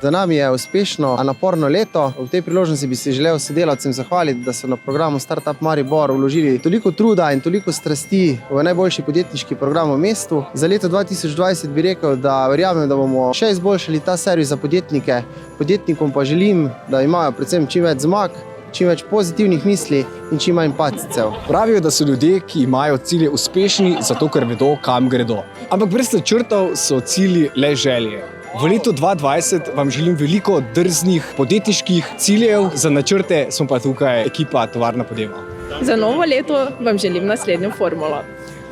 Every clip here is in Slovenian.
Za nami je uspešno, a naporno leto. V tej priložnosti bi se želel sodelavcem zahvaliti, da so na programu Startup Maribor vložili toliko truda in toliko strasti v najboljši podjetniški program v mestu. Za leto 2020 bi rekel, da verjamem, da bomo še izboljšali ta servis za podjetnike. Podjetnikom pa želim, da imajo predvsem čim več zmag, čim več pozitivnih misli in čim manj padcev. Pravijo, da so ljudje, ki imajo cilje, uspešni, zato ker vedo, kam gredo. Ampak brez načrtov so cilji le želje. V letu 2020 vam želim veliko drznih podjetniških ciljev, za načrte smo pa tukaj ekipa Tovarna Podjema. Za novo leto vam želim naslednjo formulo.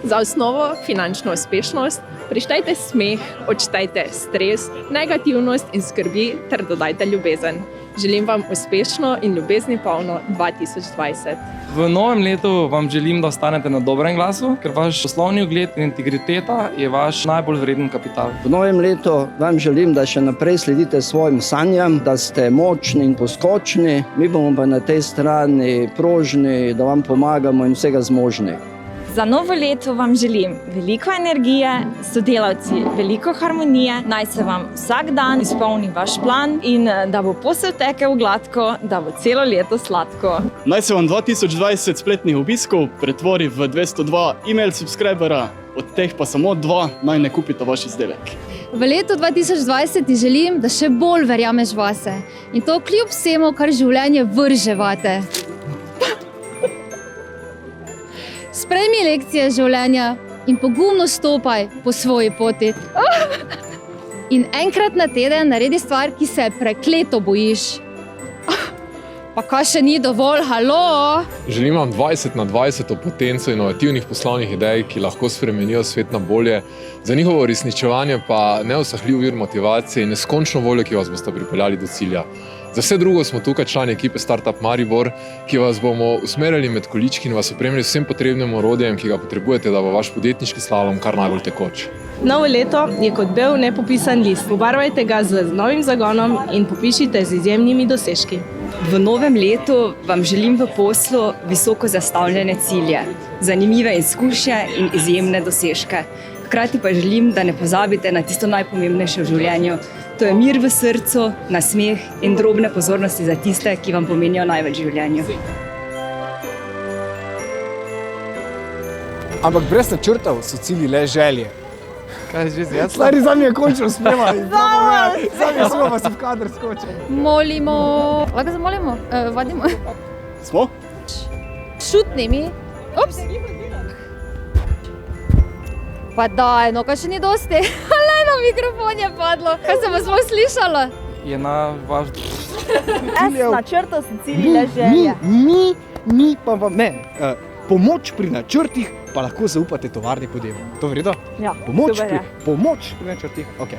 Za osnovo finančno uspešnost prištejte smeh, odštejte stres, negativnost in skrbi ter dodajte ljubezen. Želim vam uspešno in ljubezni polno 2020. V novem letu vam želim, da ostanete na dobrem glasu, ker vaš poslovni ugled in integriteta je vaš najbolj vreden kapital. V novem letu vam želim, da še naprej sledite svojim sanjam, da ste močni in poskočni, mi bomo pa na tej strani prožni, da vam pomagamo in vsega zmožni. Za novo leto vam želim veliko energije, sodelavci veliko harmonije, naj se vam vsak dan izpolni vaš plan in da bo posel tekel gladko, da bo celo leto sladko. Naj se vam 2020 spletnih obiskov pretvori v 202 e-mail subscribera, od teh pa samo 2 naj ne kupita vaš izdelek. V letu 2020 ti želim, da še bolj verjameš vase in to kljub vsemu, kar življenje vrže vate. Sprejmi lekcije življenja in pogumno stopaj po svoji poti. In enkrat na teden naredi stvar, ki se prekleto bojiš. Pa kaj še ni dovolj, halo? Želim vam 20/20 potenco inovativnih poslovnih idej, ki lahko spremenijo svet na bolje. Za njihovo uresničevanje pa neusahljiv vir motivacije in neskončno voljo, ki vas boste pripeljali do cilja. Za vse drugo smo tukaj člani ekipe Startup Maribor, ki vas bomo usmerjali med količki in vas opremili vsem potrebnim orodjem, ki ga potrebujete, da bo vaš podjetniški slalom kar najbolj tekoč. Novo leto je kot bel nepopisan list. Pobarvajte ga z novim zagonom in popišite z izjemnimi dosežki. V novem letu vam želim v poslu visoko zastavljene cilje, zanimive izkušnje in izjemne dosežke. Hkrati pa želim, da ne pozabite na tisto najpomembnejše v življenju. To je mir v srcu, nasmeh in drobne pozornosti za tiste, ki vam pomenijo največ v življenju. Ampak brez načrtov so cilji le želje. Kaj že zdaj? Stari, zami je končno uspeva. Zami je smo, pa se v kader skočil. Molimo. Lahko se molimo? Vadimo. Smo? Šutni mi. Ups. Pa daj, no kaj še ni dosti. Lej, na mikrofon je padlo. Kaj se bo smo slišalo? Je na vaš... Načrtov so cilji le želje. Mi pa vam ne. Pomoč pri načrtih pa lahko zaupate Tovarni Podjema. To v redu? Ja, Pomoč super je. pomoč pri načrtih? Ok.